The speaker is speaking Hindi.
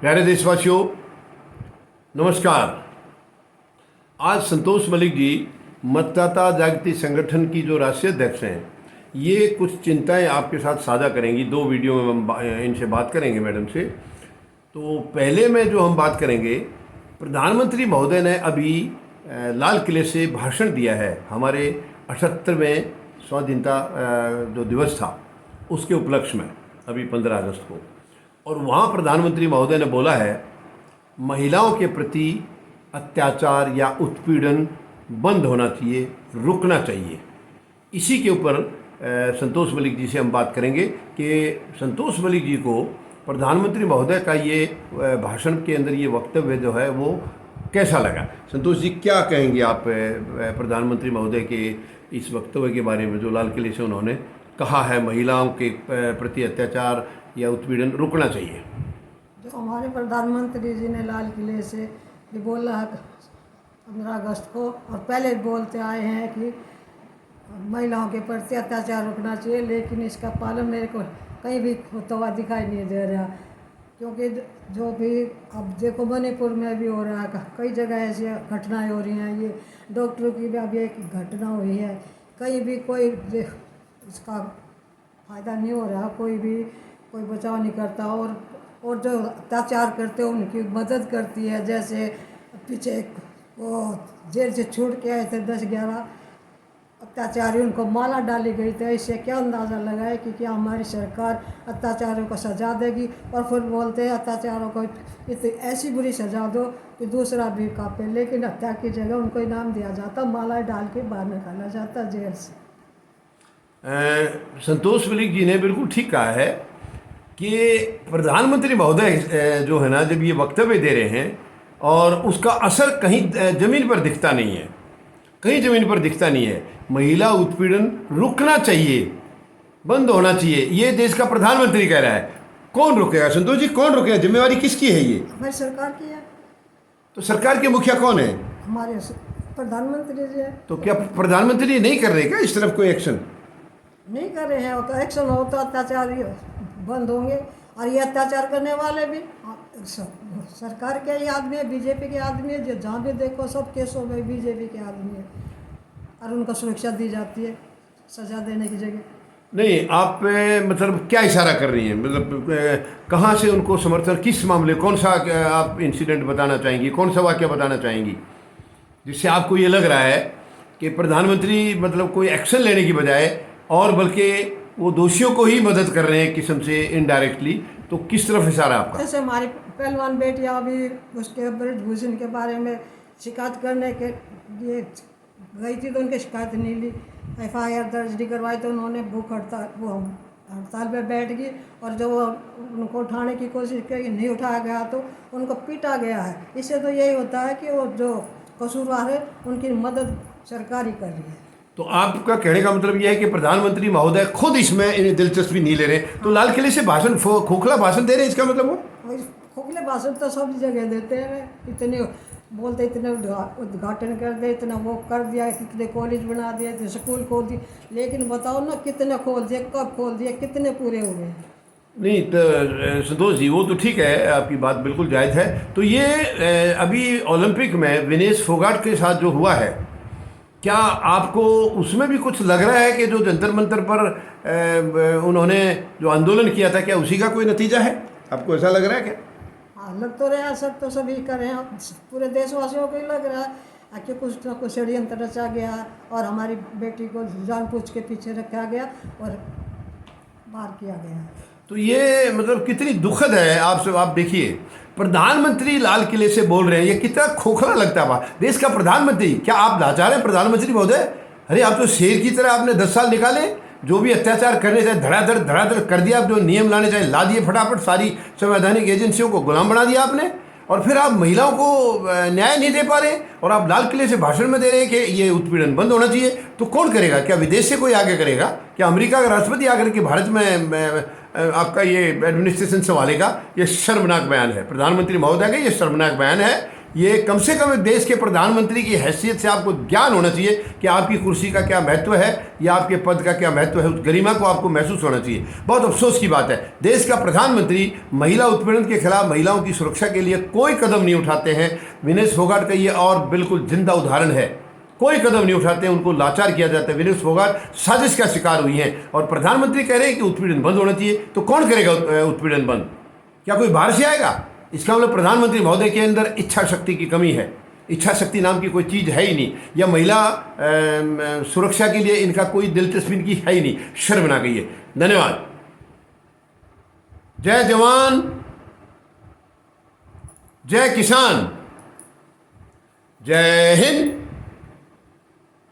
प्यारे देशवासियों, नमस्कार। आज संतोष मलिक जी मतदाता जागृति संगठन की जो राष्ट्रीय अध्यक्ष हैं, ये कुछ चिंताएं आपके साथ साझा करेंगी। दो वीडियो में हम इनसे बात करेंगे मैडम से। तो पहले में जो हम बात करेंगे, प्रधानमंत्री महोदय ने अभी लाल किले से भाषण दिया है हमारे 78वें स्वाधीनता जो दिवस था उसके उपलक्ष्य में, अभी 15 अगस्त को। और वहाँ प्रधानमंत्री महोदय ने बोला है महिलाओं के प्रति अत्याचार या उत्पीड़न बंद होना चाहिए, रुकना चाहिए। इसी के ऊपर संतोष मलिक जी से हम बात करेंगे कि संतोष मलिक जी को प्रधानमंत्री महोदय का ये भाषण के अंदर ये वक्तव्य जो है वो कैसा लगा। संतोष जी, क्या कहेंगे आप प्रधानमंत्री महोदय के इस वक्तव्य के बारे में जो लाल किले से उन्होंने कहा है महिलाओं के प्रति अत्याचार या उत्पीड़न रुकना चाहिए। जो हमारे प्रधानमंत्री जी ने लाल किले से ये बोला है 15 अगस्त को, और पहले बोलते आए हैं कि महिलाओं के प्रति अत्याचार रुकना चाहिए, लेकिन इसका पालन मेरे को कहीं भी होता हुआ दिखाई नहीं दे रहा। क्योंकि जो भी अब देखो मणिपुर में भी हो रहा है, कई जगह ऐसी घटनाएं हो रही हैं। ये डॉक्टरों की भी अभी एक घटना हुई है, कहीं भी कोई इसका फ़ायदा नहीं हो रहा, कोई बचाव नहीं करता। और जो अत्याचार करते हैं उनकी मदद करती है। जैसे पीछे वो जेल से छूट के आए थे 10-11 अत्याचारी, उनको माला डाली गई थी। इससे क्या अंदाज़ा लगाए कि क्या हमारी सरकार अत्याचारियों को सजा देगी। और फिर बोलते हैं अत्याचारों को इतनी ऐसी बुरी सजा दो कि दूसरा भी कांपे, लेकिन हत्या की जगह उनको इनाम दिया जाता, माला डाल के बाहर निकाला जाता जेल से। संतोष मलिक जी ने बिल्कुल ठीक कहा है कि प्रधानमंत्री महोदय जो है ना, जब ये वक्तव्य दे रहे हैं और उसका असर कहीं ज़मीन पर दिखता नहीं है, कहीं ज़मीन पर दिखता नहीं है। महिला उत्पीड़न रुकना चाहिए, बंद होना चाहिए, ये देश का प्रधानमंत्री कह रहा है। कौन रुकेगा संतोष जी, कौन रुकेगा? जिम्मेवारी किसकी है ये? हमारी सरकार की है। तो सरकार के मुखिया कौन है? हमारे प्रधानमंत्री जी है। तो क्या प्रधानमंत्री नहीं कर रहे क्या इस तरफ कोई एक्शन? नहीं कर रहे हैं। तो एक्शन हो तो अत्याचार बंद होंगे। और ये अत्याचार करने वाले भी सरकार के ही आदमी है, बीजेपी के आदमी है। जो जहाँ भी देखो सब केसों में बीजेपी के आदमी है, और उनको सुरक्षा दी जाती है सजा देने की जगह। नहीं, आप मतलब क्या इशारा कर रही हैं? मतलब कहाँ से उनको समर्थन, किस मामले, कौन सा आप इंसिडेंट बताना चाहेंगी, कौन सा वाक्य बताना चाहेंगी जिससे आपको ये लग रहा है कि प्रधानमंत्री मतलब कोई एक्शन लेने की बजाय और बल्कि वो दोषियों को ही मदद कर रहे हैं एक किस्म से इनडायरेक्टली? तो किस तरफ इशारा आपका? जैसे हमारी पहलवान बेटियाँ अभी उसके ब्रजभूषण के बारे में शिकायत करने के लिए गई थी, तो उनकी शिकायत नहीं ली, FIR दर्ज नहीं करवाई। तो उन्होंने भूख हड़ताल पे बैठ गई, और जो उनको उठाने की कोशिश की, नहीं उठाया गया तो उनको पीटा गया है। इससे तो यही होता है कि वो जो कसूरवार है उनकी मदद सरकार ही कर रही है। तो आपका कहने का मतलब यह है कि प्रधानमंत्री महोदय खुद इसमें दिलचस्पी नहीं ले रहे, तो लाल किले से भाषण खोखला भाषण दे रहे हैं, इसका मतलब वो? खोखले भाषण तो सब जगह देते हैं। इतने बोलते, इतने उद्घाटन कर दे, इतना वो कर दिया, कितने कॉलेज बना दिए, इतने स्कूल खोल दिए, लेकिन बताओ ना कितने खोल दिए, कब खोल दिए, कितने पूरे हो गए? नहीं तो संतोष जी, वो तो ठीक है, आपकी बात बिल्कुल जायज़ है। तो ये अभी ओलंपिक में विनेश फोगाट के साथ जो हुआ है, क्या आपको उसमें भी कुछ लग रहा है कि जो जंतर मंतर पर उन्होंने जो आंदोलन किया था, क्या उसी का कोई नतीजा है? आपको ऐसा लग रहा है क्या? हाँ, लग तो रहा है। सब तो सभी कर रहे हैं, पूरे देशवासियों को ही लग रहा है कि कुछ ना कुछ षड्यंत्र रचा गया और हमारी बेटी को जानबूझ के पीछे रखा गया और मार किया गया। तो ये मतलब कितनी दुखद है। आप देखिए, प्रधानमंत्री लाल किले से बोल रहे हैं, ये कितना खोखला लगता है। देश का प्रधानमंत्री, क्या आप लाचार हैं प्रधानमंत्री महोदय? अरे आप तो शेर की तरह आपने 10 साल निकाले, जो भी अत्याचार करने चाहे धड़ाधड़ कर दिया। आप जो नियम लाने चाहे ला दिए फटाफट, सारी संवैधानिक एजेंसियों को गुलाम बना दिया आपने, और फिर आप महिलाओं को न्याय नहीं दे पा रहे, और आप लाल किले से भाषण में दे रहे हैं कि ये उत्पीड़न बंद होना चाहिए। तो कौन करेगा? क्या विदेश से कोई आगे करेगा? क्या अमेरिका का राष्ट्रपति आकर के भारत में आपका ये एडमिनिस्ट्रेशन संभालेगा? ये शर्मनाक बयान है प्रधानमंत्री महोदय का, ये शर्मनाक बयान है ये कम से कम देश के प्रधानमंत्री की हैसियत से आपको ज्ञान होना चाहिए कि आपकी कुर्सी का क्या महत्व है या आपके पद का क्या महत्व है। उस गरिमा को आपको महसूस होना चाहिए। बहुत अफसोस की बात है, देश का प्रधानमंत्री महिला उत्पीड़न के खिलाफ महिलाओं की सुरक्षा के लिए कोई कदम नहीं उठाते हैं। विनेश फोगाट का ये और बिल्कुल जिंदा उदाहरण है। कोई कदम नहीं उठाते, उनको लाचार किया जाता है। विनेश फोगाट साजिश का शिकार हुई हैं और प्रधानमंत्री कह रहे हैं कि उत्पीड़न बंद होना चाहिए। तो कौन करेगा उत्पीड़न बंद? क्या कोई बाहर से आएगा? इसका मतलब प्रधानमंत्री महोदय के अंदर इच्छा शक्ति की कमी है। इच्छा शक्ति नाम की कोई चीज़ है ही नहीं, या महिला सुरक्षा के लिए इनका कोई दिलचस्पी इनकी है ही नहीं। शर्मनाक है ये। धन्यवाद। जय जवान, जय किसान, जय हिंद।